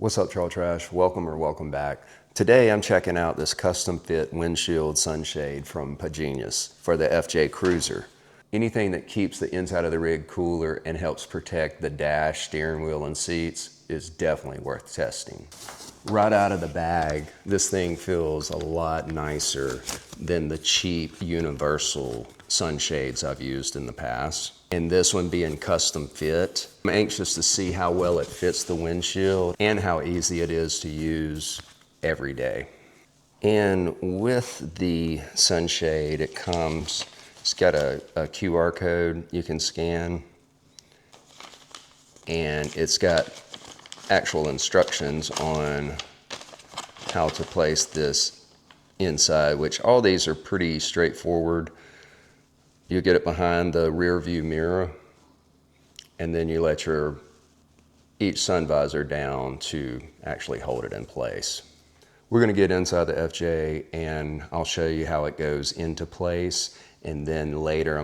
What's up, Trail Trash? Welcome or welcome back. Today I'm checking out this custom fit windshield sunshade from Pigenius for the FJ Cruiser. Anything that keeps the inside of the rig cooler and helps protect the dash, steering wheel, and seats is definitely worth testing. Right out of the bag, this thing feels a lot nicer than the cheap universal sunshades I've used in the past. And this one being custom fit, I'm anxious to see how well it fits the windshield and how easy it is to use every day. And with the sunshade, it's got a QR code you can scan, and it's got actual instructions on how to place this inside, which all these are pretty straightforward. You get it behind the rear view mirror, and then you let each sun visor down to actually hold it in place. We're gonna get inside the FJ and I'll show you how it goes into place. And then later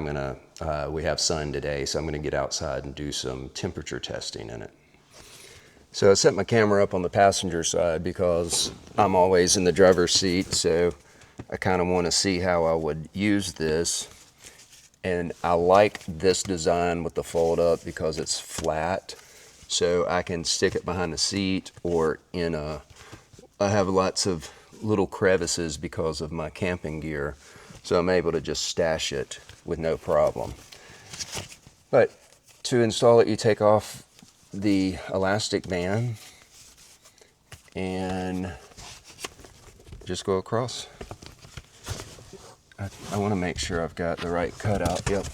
we have sun today, so I'm gonna get outside and do some temperature testing in it. So I set my camera up on the passenger side because I'm always in the driver's seat, so I kind of want to see how I would use this. And I like this design with the fold up because it's flat, so I can stick it behind the seat or I have lots of little crevices because of my camping gear, so I'm able to just stash it with no problem. But to install it, you take off the elastic band and just go across. I want to make sure I've got the right cutout. Yep.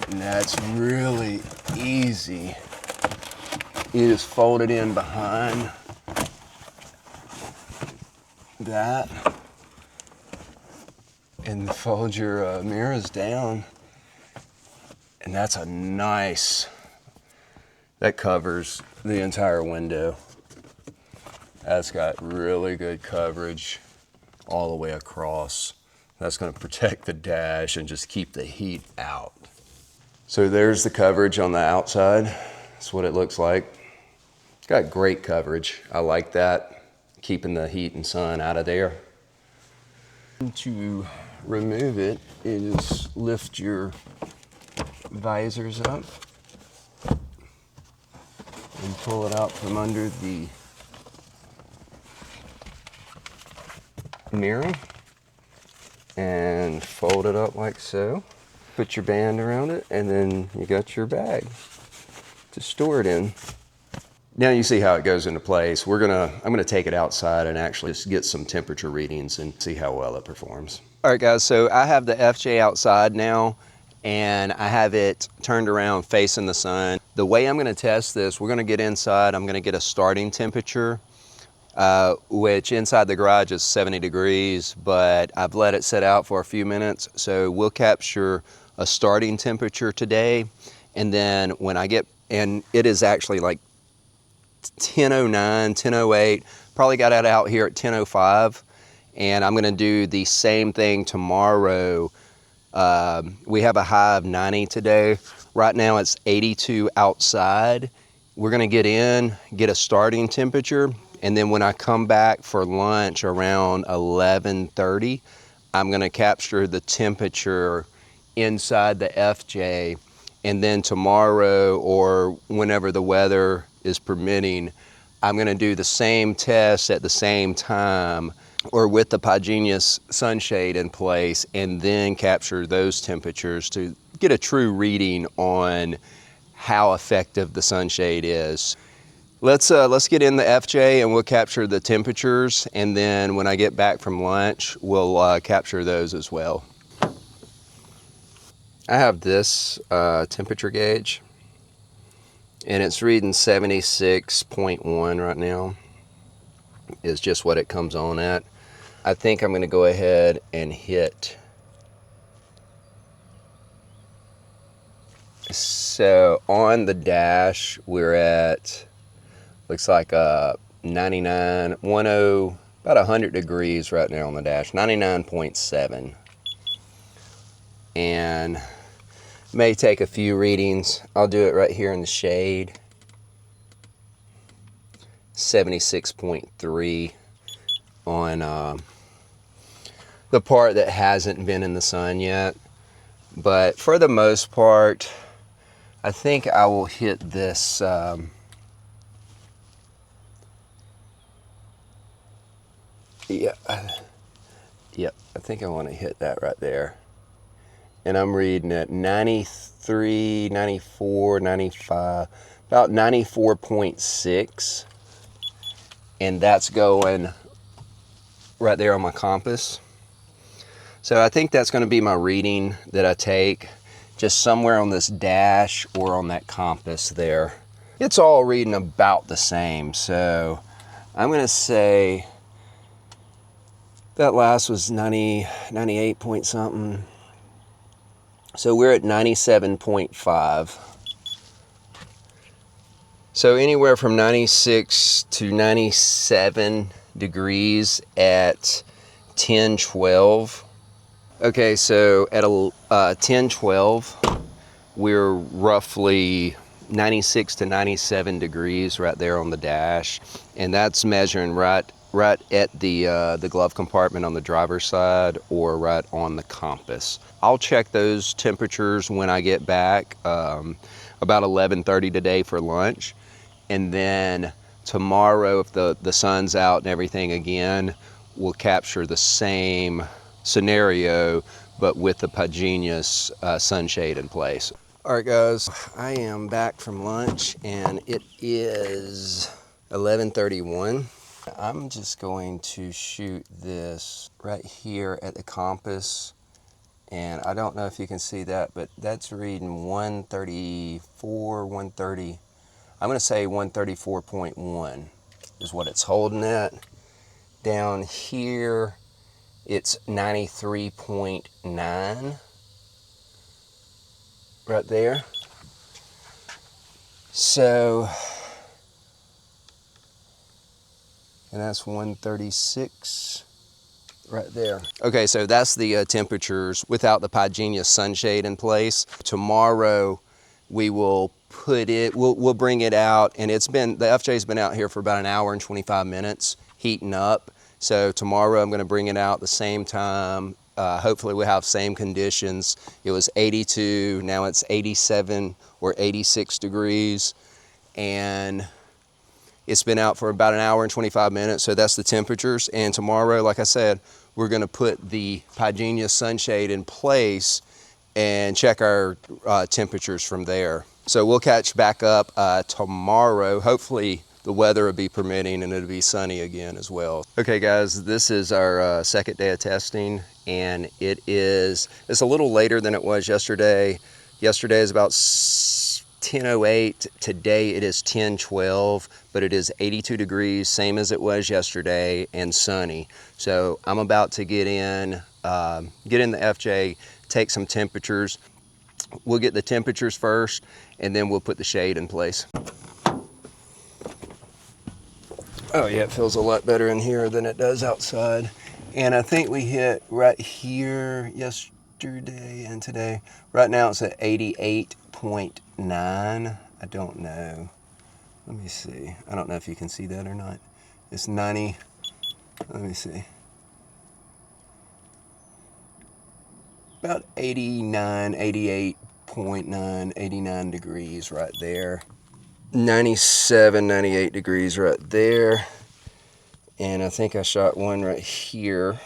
And that's really easy. You just fold it in behind that and fold your mirrors down. And that's that covers the entire window. That's got really good coverage all the way across. That's going to protect the dash and just keep the heat out. So there's the coverage on the outside. That's what it looks like. It's got great coverage. I like that, keeping the heat and sun out of there. To remove it, you just lift your visors up and pull it out from under the mirror and fold it up like so. Put your band around it, and then you got your bag to store it in. Now you see how it goes into place. I'm gonna take it outside and actually just get some temperature readings and see how well it performs. All right, guys, so I have the FJ outside now, and I have it turned around facing the sun. The way I'm gonna test this, we're gonna get inside, I'm gonna get a starting temperature, which inside the garage is 70 degrees, but I've let it sit out for a few minutes. So we'll capture a starting temperature today. And then and it is actually like 10:09, 10:08, probably got it out here at 10:05. And I'm gonna do the same thing tomorrow. We have a high of 90 today. Right now it's 82 outside. We're gonna get a starting temperature, and then when I come back for lunch around 11:30, I'm gonna capture the temperature inside the FJ, and then tomorrow or whenever the weather is permitting, I'm gonna do the same test at the same time or with the Pigenius sunshade in place, and then capture those temperatures to get a true reading on how effective the sunshade is. Let's get in the FJ and we'll capture the temperatures, and then when I get back from lunch, we'll capture those as well. I have this temperature gauge, and it's reading 76.1 right now, is just what it comes on at. I think I'm gonna go ahead and hit. So on the dash, we're at, looks like 99, about 100 degrees right now on the dash, 99.7. And may take a few readings. I'll do it right here in the shade. 76.3 on the part that hasn't been in the sun yet. But for the most part, I think I will hit this yep, I think I want to hit that right there. And I'm reading at 93, 94, 95, about 94.6. And that's going right there on my compass. So I think that's going to be my reading that I take, just somewhere on this dash or on that compass there. It's all reading about the same. So I'm going to say that last was 90, 98 point something. So we're at 97.5. So anywhere from 96 to 97 degrees at 10-12. Okay, so at 10-12, we're roughly 96 to 97 degrees right there on the dash. And that's measuring right at the glove compartment on the driver's side or right on the compass. I'll check those temperatures when I get back, about 11:30 today for lunch. And then tomorrow, if the sun's out and everything again, we'll capture the same scenario, but with the Pigenius sunshade in place. All right, guys, I am back from lunch and it is 11:31. I'm just going to shoot this right here at the compass. And I don't know if you can see that, but that's reading 134, 130. I'm going to say 134.1 is what it's holding at. Down here, it's 93.9 right there. So, and that's 136 right there. Okay, so that's the temperatures without the Pigenius sunshade in place. Tomorrow we will put it, we'll bring it out, and the FJ's been out here for about an hour and 25 minutes heating up. So tomorrow I'm going to bring it out the same time. Hopefully we'll have same conditions. It was 82, now it's 87 or 86 degrees. And it's been out for about an hour and 25 minutes, so that's the temperatures. And tomorrow, like I said, we're going to put the Pigenius sunshade in place and check our temperatures from there. So we'll catch back up tomorrow. Hopefully the weather will be permitting and it'll be sunny again as well. Okay, guys, this is our second day of testing, and it's a little later than it was yesterday. Yesterday is about 10:08. Today it is 10:12, but it is 82 degrees, same as it was yesterday, and sunny. So I'm about to get in the FJ, take some temperatures. We'll get the temperatures first, and then we'll put the shade in place. Oh yeah, it feels a lot better in here than it does outside. And I think we hit right here yesterday and today. Right now it's at 88.9. I don't know. Let me see. I don't know if you can see that or not. It's 90. Let me see. About 89, 88.9, 89 degrees right there. 97, 98 degrees right there. And I think I shot one right here.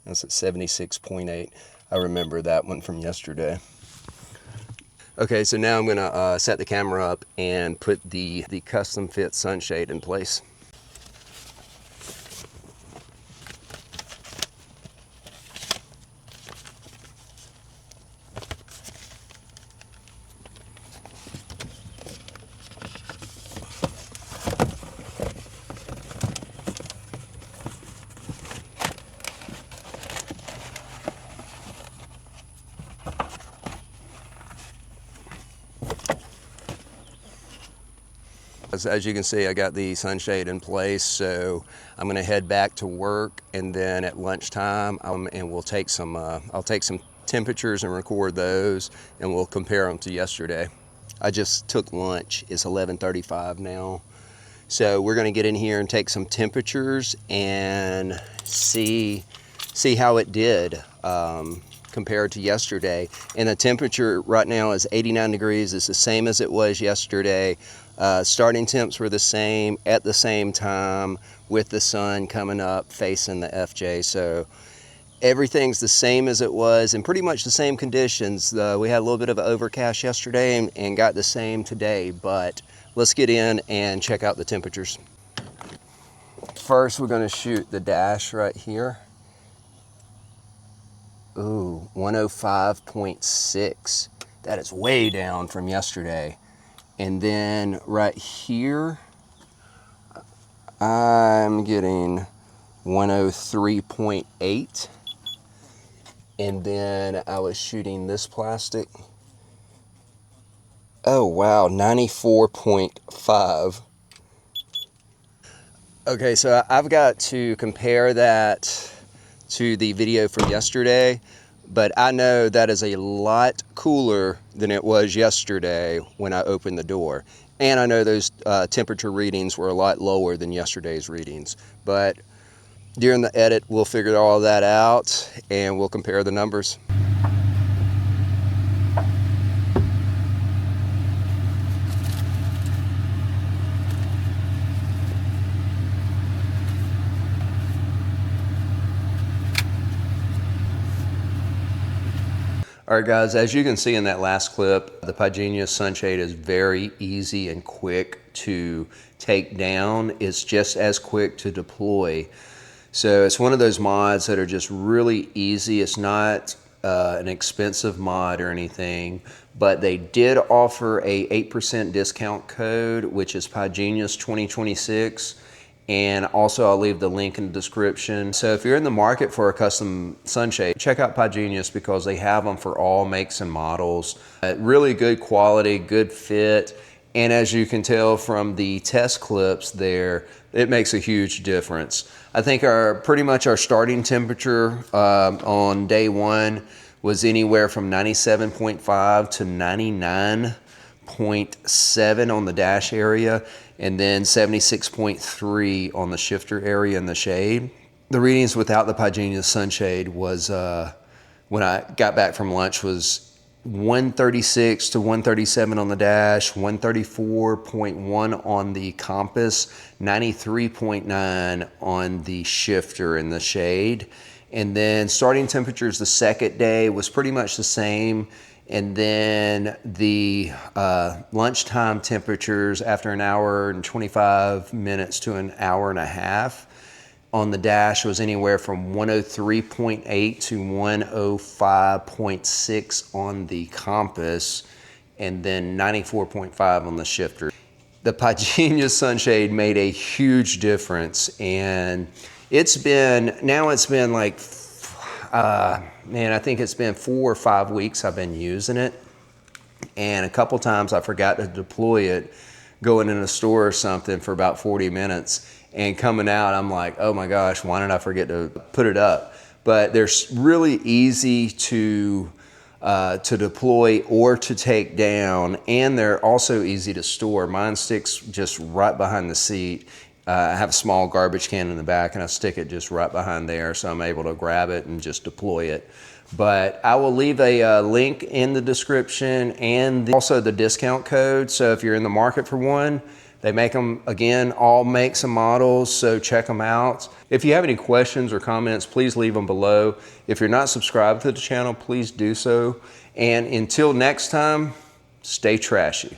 That's at 76.8. I remember that one from yesterday. Okay, so now I'm gonna set the camera up and put the custom fit sunshade in place. As you can see, I got the sunshade in place, so I'm going to head back to work, and then at lunchtime, and we'll take some. I'll take some temperatures and record those, and we'll compare them to yesterday. I just took lunch. It's 11:35 now. So we're gonna get in here and take some temperatures and see how it did compared to yesterday. And the temperature right now is 89 degrees. It's the same as it was yesterday. Starting temps were the same at the same time with the sun coming up facing the FJ. So everything's the same as it was and pretty much the same conditions. We had a little bit of an overcast yesterday and got the same today, but let's get in and check out the temperatures. First, we're gonna shoot the dash right here. Ooh, 105.6. That is way down from yesterday. And then right here, I'm getting 103.8. And then I was shooting this plastic. Oh wow, 94.5. Okay, so I've got to compare that to the video from yesterday, but I know that is a lot cooler than it was yesterday when I opened the door. And I know those temperature readings were a lot lower than yesterday's readings. But during the edit, we'll figure all that out and we'll compare the numbers. All right guys, as you can see in that last clip, the Pigenius Sunshade is very easy and quick to take down. It's just as quick to deploy. So it's one of those mods that are just really easy. It's not an expensive mod or anything, but they did offer a 8% discount code, which is Pigenius 2026. And also I'll leave the link in the description. So if you're in the market for a custom sunshade, check out Pigenius because they have them for all makes and models. Really good quality, good fit. And as you can tell from the test clips there, it makes a huge difference. I think pretty much our starting temperature on day one was anywhere from 97.5 to 99.7 on the dash area, and then 76.3 on the shifter area in the shade. The readings without the Pigenius Sunshade was, when I got back from lunch, was 136 to 137 on the dash, 134.1 on the compass, 93.9 on the shifter in the shade. And then starting temperatures the second day was pretty much the same. And then the lunchtime temperatures after an hour and 25 minutes to an hour and a half on the dash was anywhere from 103.8 to 105.6 on the compass, and then 94.5 on the shifter. The Pigenius Sunshade made a huge difference, and it's been like, man, I think it's been 4 or 5 weeks I've been using it. And a couple times I forgot to deploy it, going in a store or something for about 40 minutes. And coming out, I'm like, oh my gosh, why did I forget to put it up? But they're really easy to deploy or to take down. And they're also easy to store. Mine sticks just right behind the seat. I have a small garbage can in the back and I stick it just right behind there, so I'm able to grab it and just deploy it. But I will leave a link in the description and also the discount code. So if you're in the market for one, they make them, again, all makes and models, so check them out. If you have any questions or comments, please leave them below. If you're not subscribed to the channel, please do so. And until next time, stay trashy.